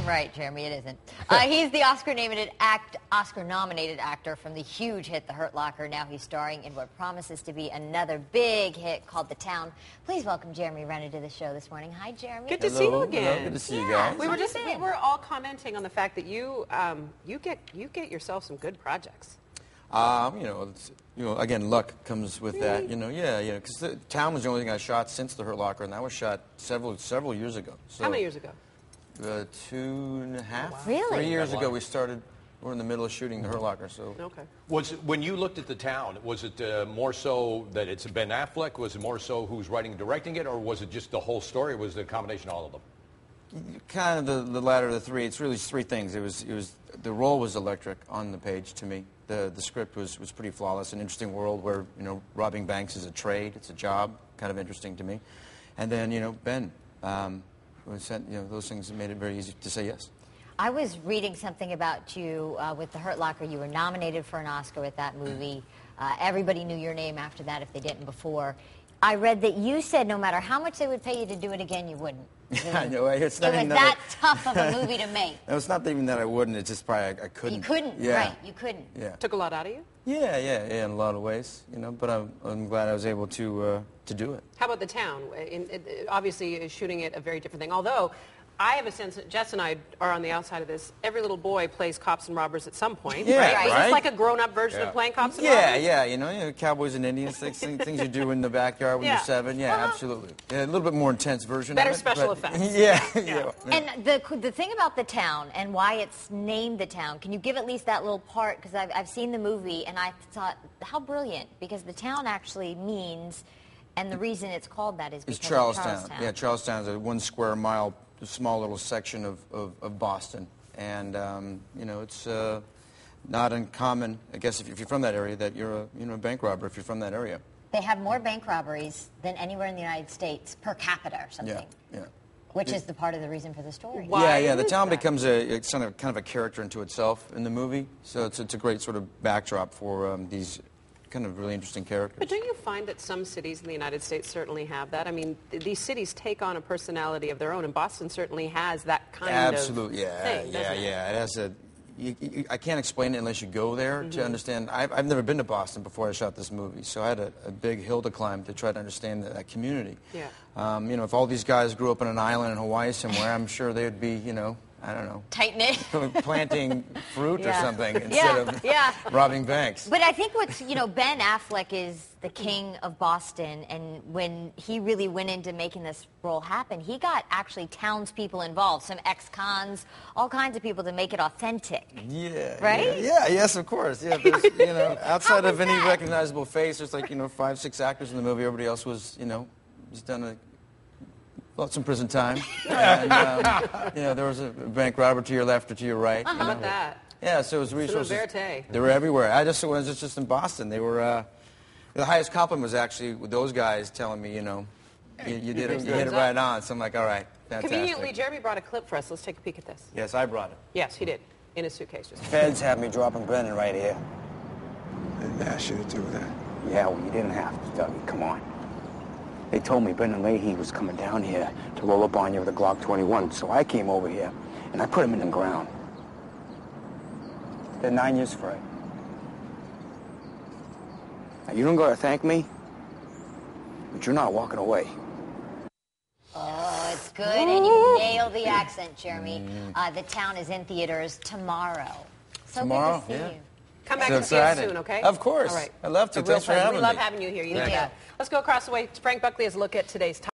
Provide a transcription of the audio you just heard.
Right, Jeremy, it isn't. He's the Oscar-nominated actor from the huge hit The Hurt Locker. Now he's starring in what promises to be another big hit called The Town. Please welcome Jeremy Renner to the show this morning. Hi, Jeremy. Good to see you again. Hello, good to see you guys. We were all commenting on the fact that you get yourself some good projects. Again, luck comes with that. Because The Town was the only thing I shot since The Hurt Locker, and that was shot several years ago. So, how many years ago? 2.5. Oh, wow. Really? 3 years ago we started. We're in the middle of shooting The Hurt Locker. So okay. When you looked at The Town, was it more so that it's Ben Affleck? Was it more so who's writing and directing it, or was it just the whole story? Or was it a combination of all of them? Kind of the latter of the three. It's really three things. It was the role was electric on the page to me. The script was pretty flawless. An interesting world where robbing banks is a trade. It's a job. Kind of interesting to me. And then Ben. Those things made it very easy to say yes. I was reading something about you with The Hurt Locker. You were nominated for an Oscar with that movie. Everybody knew your name after that if they didn't before. I read that you said no matter how much they would pay you to do it again, you wouldn't. Yeah, I know. It's not it was that tough of a movie to make. No, it's not even that I wouldn't. It's just probably I couldn't. You couldn't, yeah. Right? You couldn't. Yeah. Took a lot out of you? Yeah, in a lot of ways. But I'm glad I was able to do it. How about The Town? Obviously, shooting it a very different thing. Although I have a sense that Jess and I are on the outside of this. Every little boy plays cops and robbers at some point, yeah, right? Is this like a grown-up version of playing cops and robbers? Yeah, cowboys and Indians, things you do in the backyard when you're 7. Yeah, absolutely. Yeah, a little bit more intense version Better of it. Special effects. Yeah. And the thing about The Town and why it's named The Town, can you give at least that little part? Because I've seen the movie and I thought, how brilliant, because the town actually means, and the reason it's called that is because it's Charlestown. Of Charlestown. Yeah, Charlestown is a 1 square mile, small little section of Boston. And, it's not uncommon, I guess, if you're from that area, that you're a bank robber if you're from that area. They have more bank robberies than anywhere in the United States per capita or something. Yeah. Which is the part of the reason for the story. Yeah. The town becomes it's kind of a character into itself in the movie. So it's a great sort of backdrop for these kind of really interesting characters. But don't you find that some cities in the United States certainly have that? I mean, these cities take on a personality of their own, and Boston certainly has that kind of thing. Yeah. It has a. I can't explain it unless you go there to understand. I've never been to Boston before I shot this movie, so I had a big hill to climb to try to understand that community. Yeah. If all these guys grew up on an island in Hawaii somewhere, I'm sure they'd be, I don't know, tight-knit, planting fruit or something instead of robbing banks. But I think what's, Ben Affleck is the king of Boston, and when he really went into making this role happen, he got actually townspeople involved, some ex-cons, all kinds of people to make it authentic. Yeah. Right? Yeah, yes, of course. Yeah, there's, outside of any recognizable face, there's like, 5, 6 actors in the movie. Everybody else was, he's done some prison time. And, there was a bank robber to your left or to your right. How about that? Yeah, so it was resources. They were everywhere. It was just in Boston. They were, the highest compliment was actually with those guys telling me, you hit it right on. So I'm like, all right, fantastic. Conveniently, Jeremy brought a clip for us. Let's take a peek at this. Yes, I brought it. Yes, he did. In his suitcase. Feds have me dropping Brennan right here. Didn't ask you to do that. Yeah, well, you didn't have to, Dougie. Come on. They told me Brendan Leahy was coming down here to roll up on you with a Glock 21, so I came over here, and I put him in the ground. They're 9 years for it. Now, you don't got to thank me, but you're not walking away. Oh, it's good, and you nailed the accent, Jeremy. The Town is in theaters tomorrow. So tomorrow? Good to see you. Come back and see us soon, okay? Of course. All right. I'd love to. Thanks for having me. We love having you here. You know that. Let's go across the way. Frank Buckley has a look at today's top.